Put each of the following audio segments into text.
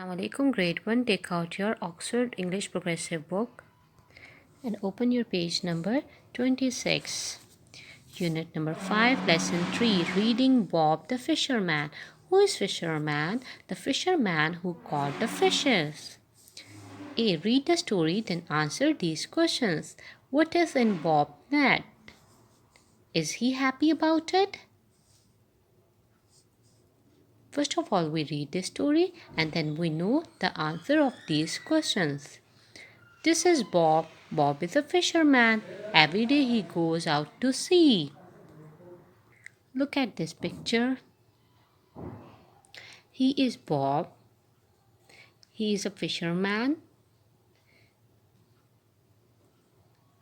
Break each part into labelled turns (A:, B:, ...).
A: Assalamualaikum, grade 1. Take out your Oxford English Progressive book and open your page number 26. Unit number 5, lesson 3, reading Bob the Fisherman. Who is Fisherman? The fisherman who caught the fishes. A. Read the story, then answer these questions. What is in Bob's net? Is he happy about it? First of all, we read the story and then we know the answer of these questions. This is Bob. Bob is a fisherman. Every day he goes out to sea. Look at this picture. He is Bob. He is a fisherman.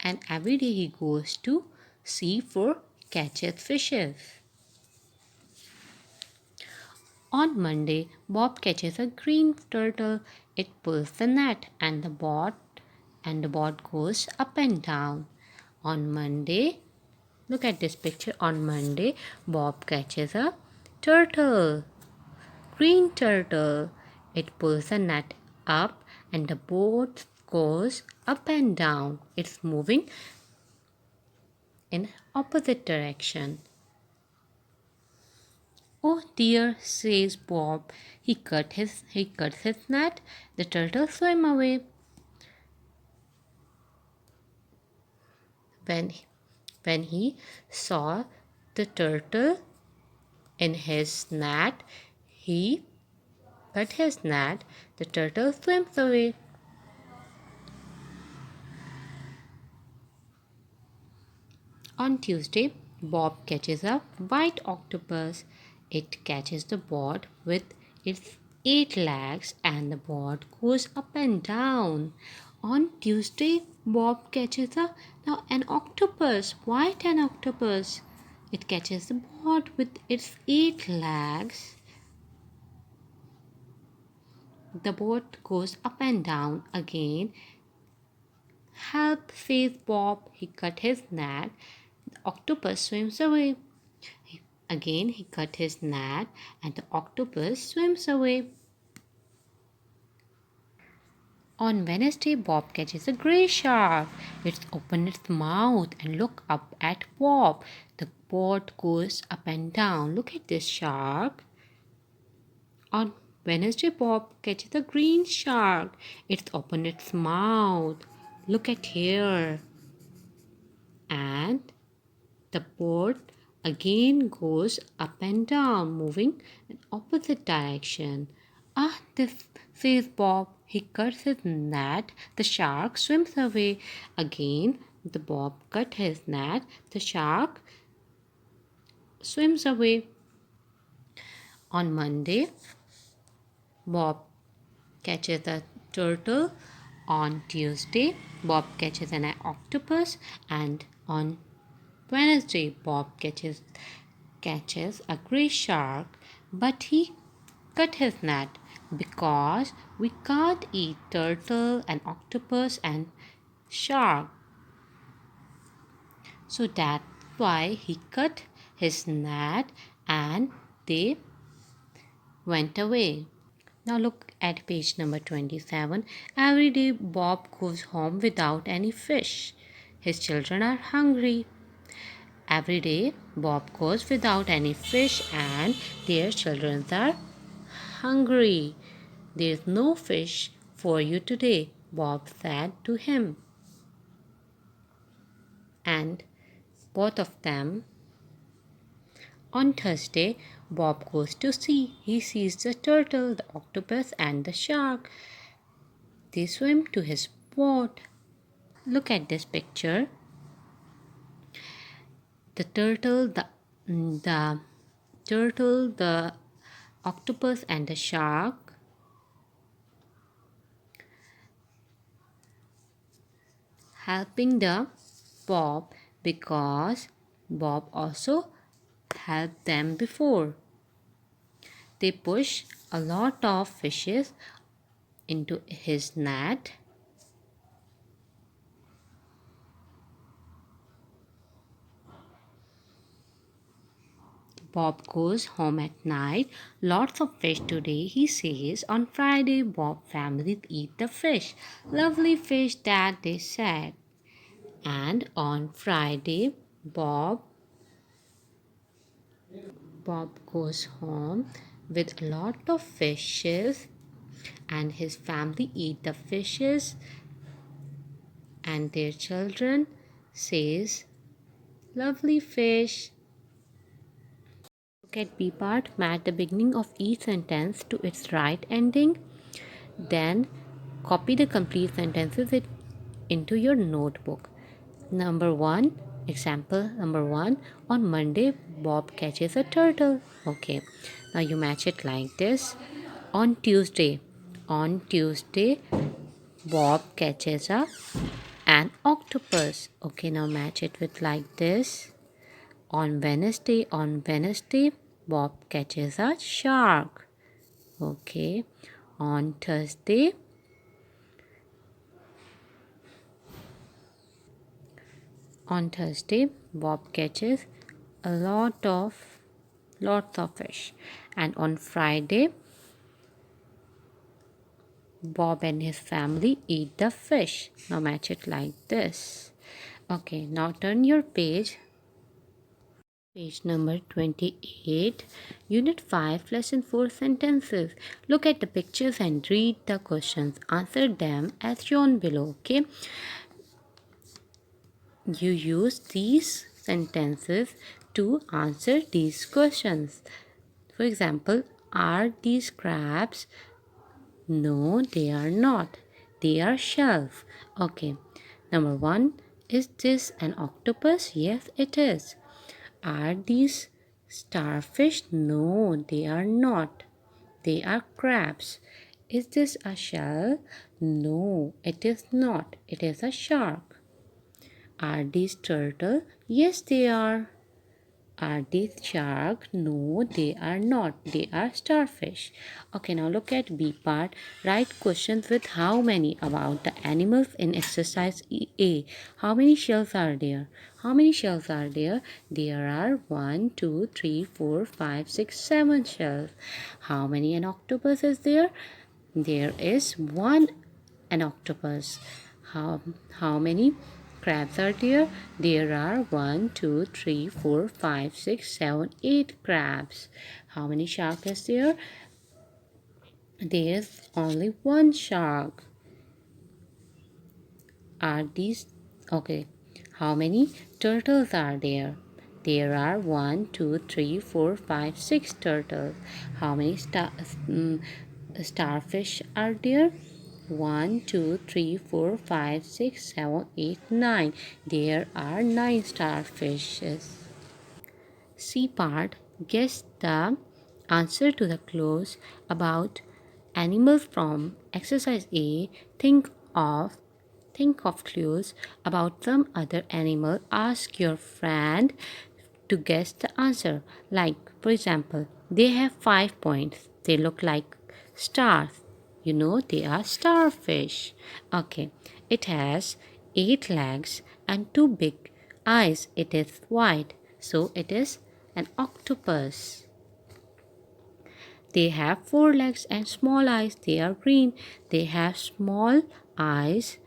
A: And every day he goes to sea for catches fishes. On Monday, Bob catches a green turtle. It pulls the net and the boat goes up and down. On Monday, look at this picture. On Monday, Bob catches a turtle. Green turtle. It pulls the net up and the boat goes up and down. It's moving in opposite direction. Oh dear, says Bob. He cuts his net. The turtle swam away. When he saw the turtle in his net, he cut his net. The turtle swims away. On Tuesday, Bob catches a white octopus. It catches the board with its 8 legs and the board goes up and down. On Tuesday, Bob catches an octopus. White an octopus. It catches the board with its 8 legs. The boat goes up and down again. Help, says Bob. He cut his net. The octopus swims away. Again he cut his net and the octopus swims away. On Wednesday, Bob catches a grey shark. It opens its mouth and looks up at Bob. The boat goes up and down. Look at this shark. On Wednesday, Bob catches a green shark. It opens its mouth. Look at here. And the boat again goes up and down, moving in opposite direction. Ah, this, says Bob. He cuts his net. The shark swims away. Again, the Bob cut his net. The shark swims away. On Monday, Bob catches a turtle. On Tuesday, Bob catches an octopus. And on Wednesday, Bob catches a grey shark, but he cut his net because we can't eat turtle and octopus and shark. So that's why he cut his net and they went away. Now look at page number 27. Every day Bob goes home without any fish. His children are hungry. Every day, Bob goes without any fish and their children are hungry. There's no fish for you today, Bob said to him. And both of them. On Thursday, Bob goes to sea. He sees the turtle, the octopus, and the shark. They swim to his boat. Look at this picture. The turtle, the octopus and the shark helping the Bob because Bob also helped them before. They push a lot of fishes into his net. Bob goes home at night. Lots of fish today, he says. On Friday, Bob families eat the fish. Lovely fish, Dad, they said. And on Friday, Bob goes home with a lot of fishes, and his family eat the fishes, and their children says, lovely fish. Look at B part, match the beginning of each sentence to its right ending. Then copy the complete sentences into your notebook. Example number one, on Monday, Bob catches a turtle. Okay, now you match it like this. On Tuesday, Bob catches an octopus. Okay, now match it with like this. On Wednesday, Bob catches a shark. Okay, on Thursday, Bob catches a lots of fish. And on Friday, Bob and his family eat the fish. Now match it like this. Okay, now turn your page. Page number 28, Unit 5, Lesson 4 sentences. Look at the pictures and read the questions. Answer them as shown below. Okay. You use these sentences to answer these questions. For example, are these crabs? No, they are not. They are shells. Okay. Number 1, is this an octopus? Yes, it is. Are these starfish? No, they are not. They are crabs. Is this a shell? No, it is not. It is a shark. Are these turtle? Yes, they are. Are these shark? No, they are not. They are starfish. Okay, now look at B part. Write questions with how many about the animals in exercise A. How many shells are there? How many shells are there? There are 1, 2, 3, 4, 5, 6, 7 shells. How many an octopus is there? There is one an octopus. How many crabs are there? There are 1, 2, 3, 4, 5, 6, 7, 8 crabs. How many sharks is there? There's only one shark. Are these okay? How many turtles are there? There are 1, 2, 3, 4, 5, 6 turtles. How many starfish are there? 1, 2, 3, 4, 5, 6, 7, 8, 9. There are 9 starfishes. C part, guess the answer to the clues about animals from exercise A. Think of clues about some other animal. Ask your friend to guess the answer. Like, for example, they have 5 points. They look like stars. You know, they are starfish. Okay, it has 8 legs and 2 big eyes. It is white, so it is an octopus. They have 4 legs and small eyes. They are green. They have small eyes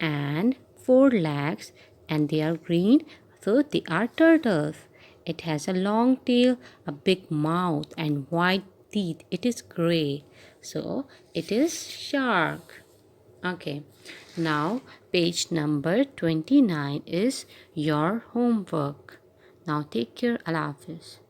A: and 4 legs, and they are green, so they are turtles. It has a long tail, a big mouth, and white teeth. It is gray, so it is shark. Okay, now page number 29 is your homework. Now take care. Allah Hafiz.